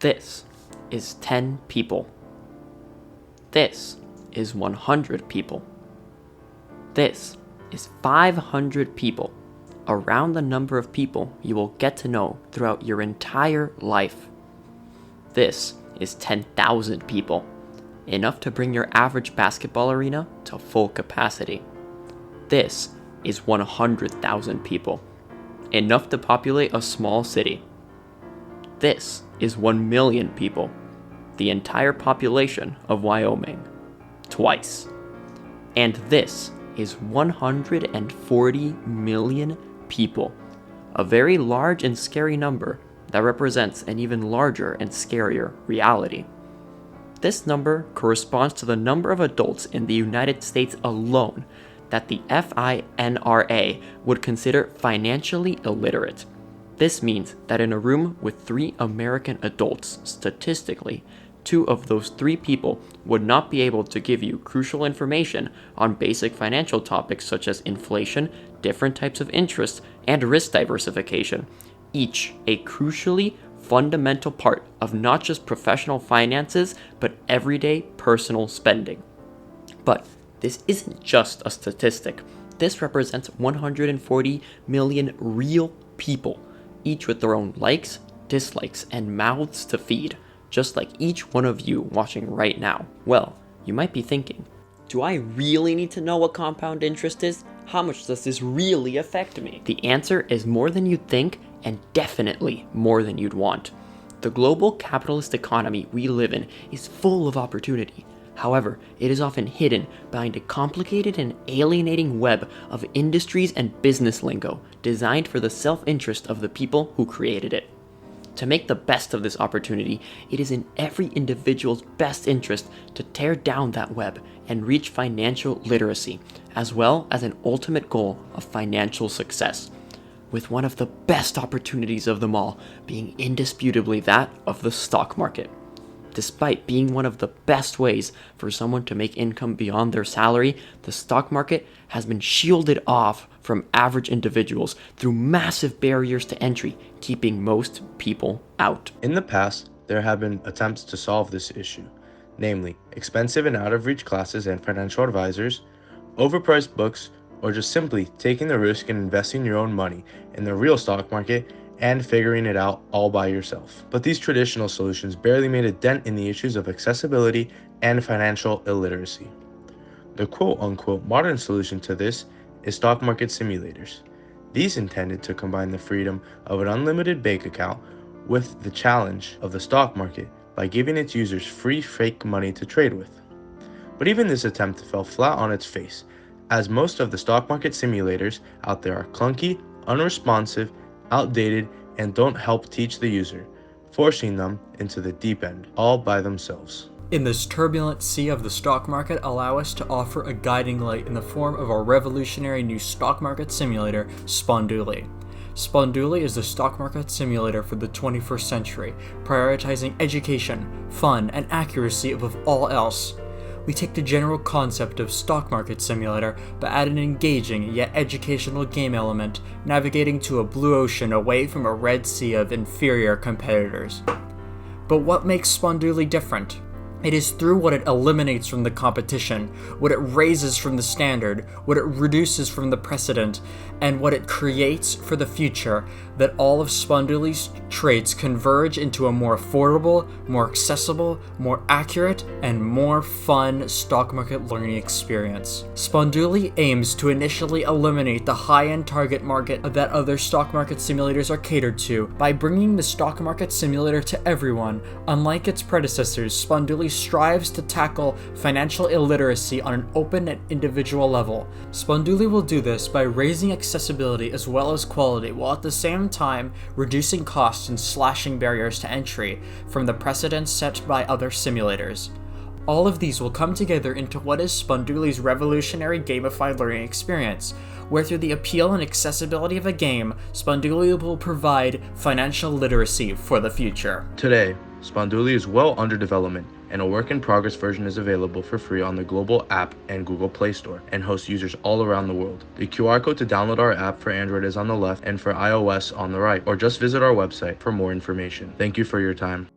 This is 10 people. This is 100 people. This is 500 people, around the number of people you will get to know throughout your entire life. This is 10,000 people, enough to bring your average basketball arena to full capacity. This is 100,000 people, enough to populate a small city. This is 1 million people, the entire population of Wyoming, twice. And this is 140 million people, a very large and scary number that represents an even larger and scarier reality. This number corresponds to the number of adults in the United States alone that the FINRA would consider financially illiterate. This means that in a room with 3 American adults, statistically, 2 of those 3 people would not be able to give you crucial information on basic financial topics such as inflation, different types of interest, and risk diversification, each a crucially fundamental part of not just professional finances, but everyday personal spending. But this isn't just a statistic. This represents 140 million real people, each with their own likes, dislikes, and mouths to feed, just like each one of you watching right now. Well, you might be thinking, do I really need to know what compound interest is? How much does this really affect me? The answer is more than you'd think, and definitely more than you'd want. The global capitalist economy we live in is full of opportunity. However, it is often hidden behind a complicated and alienating web of industries and business lingo designed for the self-interest of the people who created it. To make the best of this opportunity, it is in every individual's best interest to tear down that web and reach financial literacy, as well as an ultimate goal of financial success, with one of the best opportunities of them all being indisputably that of the stock market. Despite being one of the best ways for someone to make income beyond their salary, the stock market has been shielded off from average individuals through massive barriers to entry, keeping most people out. In the past, there have been attempts to solve this issue, namely expensive and out-of-reach classes and financial advisors, overpriced books, or just simply taking the risk and investing your own money in the real stock market and figuring it out all by yourself. But these traditional solutions barely made a dent in the issues of accessibility and financial illiteracy. The quote-unquote modern solution to this is stock market simulators. These intended to combine the freedom of an unlimited bank account with the challenge of the stock market by giving its users free fake money to trade with. But even this attempt fell flat on its face, as most of the stock market simulators out there are clunky, unresponsive, outdated, and don't help teach the user, forcing them into the deep end, all by themselves. In this turbulent sea of the stock market, allow us to offer a guiding light in the form of our revolutionary new stock market simulator, Spondooli. Spondooli is the stock market simulator for the 21st century, prioritizing education, fun, and accuracy above all else. We take the general concept of stock market simulator, but add an engaging yet educational game element, navigating to a blue ocean away from a red sea of inferior competitors. But what makes Spondooli different? It is through what it eliminates from the competition, what it raises from the standard, what it reduces from the precedent, and what it creates for the future, that all of Spondooli's traits converge into a more affordable, more accessible, more accurate, and more fun stock market learning experience. Spondooli aims to initially eliminate the high-end target market that other stock market simulators are catered to by bringing the stock market simulator to everyone. Unlike its predecessors, Spondooli strives to tackle financial illiteracy on an open and individual level. Spondooli will do this by raising accessibility as well as quality, while at the same time reducing costs and slashing barriers to entry from the precedents set by other simulators. All of these will come together into what is Spondooli's revolutionary gamified learning experience, where through the appeal and accessibility of a game, Spondooli will provide financial literacy for the future. Today, Spondooli is well under development, and a work-in-progress version is available for free on the global app and Google Play Store, and hosts users all around the world. The QR code to download our app for Android is on the left and for iOS on the right, or just visit our website for more information. Thank you for your time.